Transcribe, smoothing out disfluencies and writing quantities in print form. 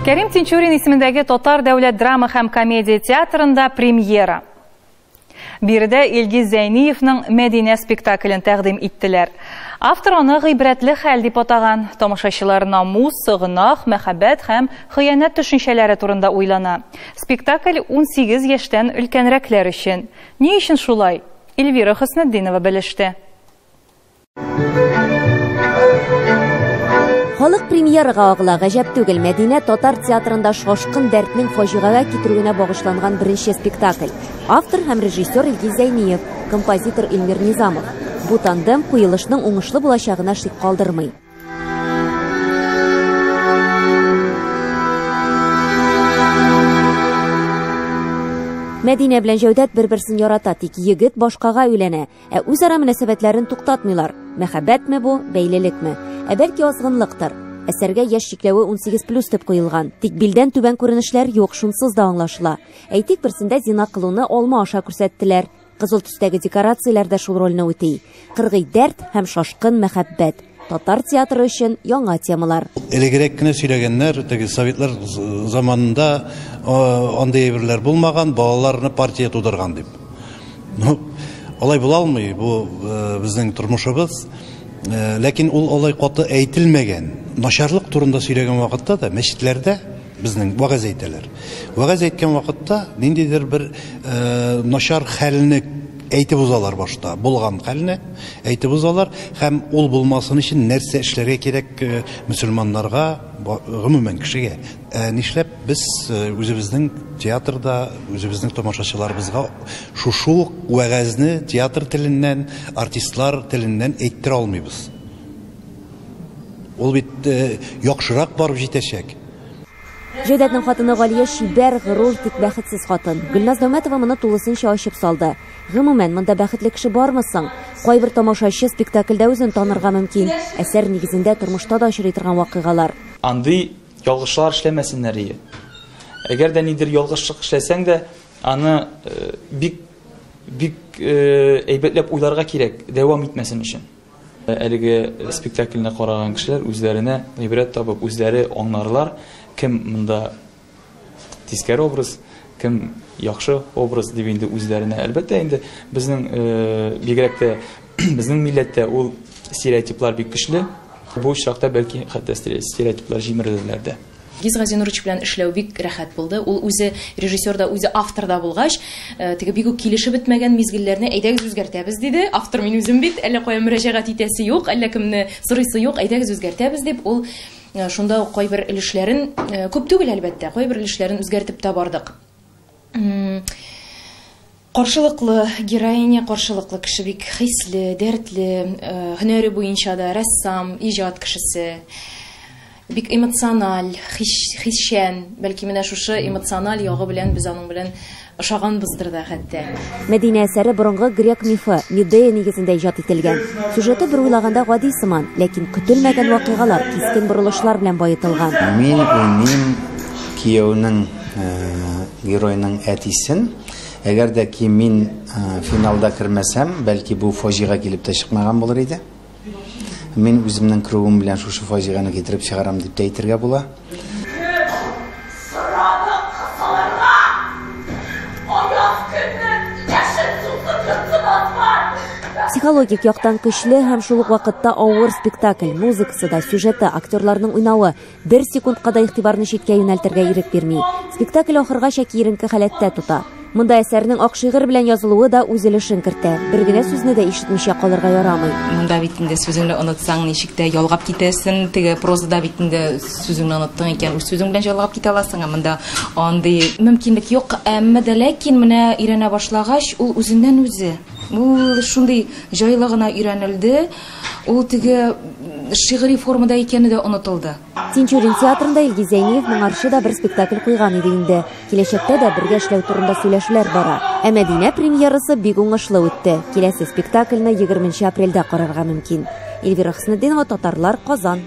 Кәрим Тинчурин исемендәге Татар дәүләт драма һәм комедия театрында премьера. Биредә Илгиз Зәйниевның Мәдинә спектаклен тәкъдим иттеләр. Автор аны гыйбрәтле хәл дип атаган. Тамашачылар намус, сыгынак, мәхәббәт һәм хыянат төшенчәләре турында уйлана. Спектакль 18 яшьтән өлкәнрәкләр өчен. Ни өчен шулай? Эльвира Хөснетдинова белеште. Халык премьерага агыла гаҗәп түгел. Мәдинә татар театрында шашкын дәртнең фаҗигага китерүенә багышланган беренче спектакль. Автор һәм режиссер Илгиз Зәйниев, композитор Илмир Низамов. Бу тандем куелышның уңышлы булачагына шик калдырмый. Мәдинә белән Җәүдәт бер-берсен ярата, тик егет башкага өйләнә, үзара мөнәсәбәтләрен туктатмыйлар. Мәхәббәтме бу, бәйлелекме? Бәлки азгынлыктыр. Әсәргә яшь чикләве 18+ дип куелган. Тик билдән түбән күренешләр юк, шунсыз да аңлашыла. Әйтик, берсендә зина кылуны алма аша күрсәттеләр. Кызыл төстәге декорацияләр дә шул рольне үти. Кыргый дәрт һәм шашкын мәхәббәт. Татар театры өчен яңа темалар. Элегрәк кенә сөйләгәннәр, теге советлар заманында андый әйберләр булмаган, балаларны партия тудырган дип. Алай була алмый, бу безнең тормышыбыз. Ләкин ул алай каты әйтелмәгән. Начарлык турында сөйләгән вакытта да мәчетләрдә безнең вагыз әйтәләр. Вагыз әйткән вакытта ниндидер бер начар хәлне әйтеп узалар башта. Булган хәлне әйтеп узалар һәм ул булмасын өчен нәрсә эшләргә кирәк мөселманнарга, гомумән кешегә. Нишләп без үзебезнең театрда, үзебезнең тамашачыларыбызга шушы вагызны театр теленнән, артистлар теленнән әйттерә алмыйбыз. Ул бит яхшырак барып җитәчәк. Җәүдәтнең хатыны Галия шибәр, горур, тик бәхетсез хатын. Гөлназ Дәүмәтова моны тулысынча ачып салды. Гомумән, монда бәхетле кеше бармысың? Кайбер тамашачы спектакльдә үзен танырга мөмкин. Әсәр нигезендә тормышта да очрый торган вакыйгалар. Андый ялгышлар эшләмәсеннәр иде. Әгәр дә нидер ялгышлык эшләсәң дә, аны бик әйбәтләп уйларга кирәк, дәвам итмәсен өчен. Әлеге спектакльне караган кешеләр үзләренә гыйбрәт табып, үзләре аңларлар, кем монда тискәр образ, кем яхшы образ дип инде үзләренә. Әлбәттә инде безнең бигрәк тә безнең милләттә ул стереотиплар бик көчле. Бу очракта бәлки хәтта стереотиплар җимереләр дә. Илгиз Газинурович белән эшләү бик рәхәт булды. Ул үзе режиссер да, үзе автор да булгач, теге бик үк килешеп бетмәгән мизгелләрне әйдәгез үзгәртәбез диде. Автор мин үзем бит, әллә кая мөрәҗәгать итәсе юк, әллә кемне сорыйсы юк, әйдәгез үзгәртәбез дип, ул шунда кайбер өлешләрен, күп түгел әлбәттә, кайбер өлешләрен үзгәртеп тә бардык. Каршылыклы героиня, каршылыклы кеше бик хисле, дәртле, һөнәре буенча да рәссам, иҗат кешесе. Бик эмоциональ, хисчән, бәлки менә шушы эмоциональ ягы белән без аның белән ошаганбыздыр да хәтта. Мәдинә әсәре борынгы грек мифы, Медея нигезендә иҗат ителгән. Сюжеты бер уйлаганда гади сыман, ләкин көтелмәгән вакыйгалар, кискен борылышлар белән баетылган. Мин уйныйм кияүнең геройның әтисен. Әгәр дә ки мин финалда кермәсәм, бәлки бу фаҗига килеп тә чыкмаган булыр иде. Мин үземнең кругым белән шушы фаҗиганы китереп чыгарам дип әйтергә була. Психологик яктан көчле һәм шул ук вакытта авыр спектакль, музыкасы да, сюжеты, актерларның уйнавы бер секундка да игътибарны читкә юнәлтергә ирек бирми. Спектакль ахыргача киеренке халәттә тута. Монда әсәрнең ак шигырь белән язылуы да үз өлешен кертә. Бер генә сүзне дә ишетмичә калырга ярамый. Монда бит инде сүзеңне онытсаң, ничек тә ялгап китәсең, теге прозада бит инде сүзеңне оныттың икән, үз сүзең белән ялгап китә аласың, монда андый мөмкинлек юк. Әмма дә ләкин менә өйрәнә башлагач, ул үзеннән үзе. Ул шундый җайлы гына өйрәнелде, ул теге шигъри формада икәне дә онытылды. Тинчурин театрында Илгиз Зәйниев моңарчы да бер спектакль куйган иде инде. Киләчәктә дә бергә эшләү турында сөйләшүләр бара. Мәдинә премьерасы бик уңышлы үтте. Киләсе спектакльне 20 апрельдә карарга мөмкин. Эльвира Хөснетдинова, Татарлар, Казан.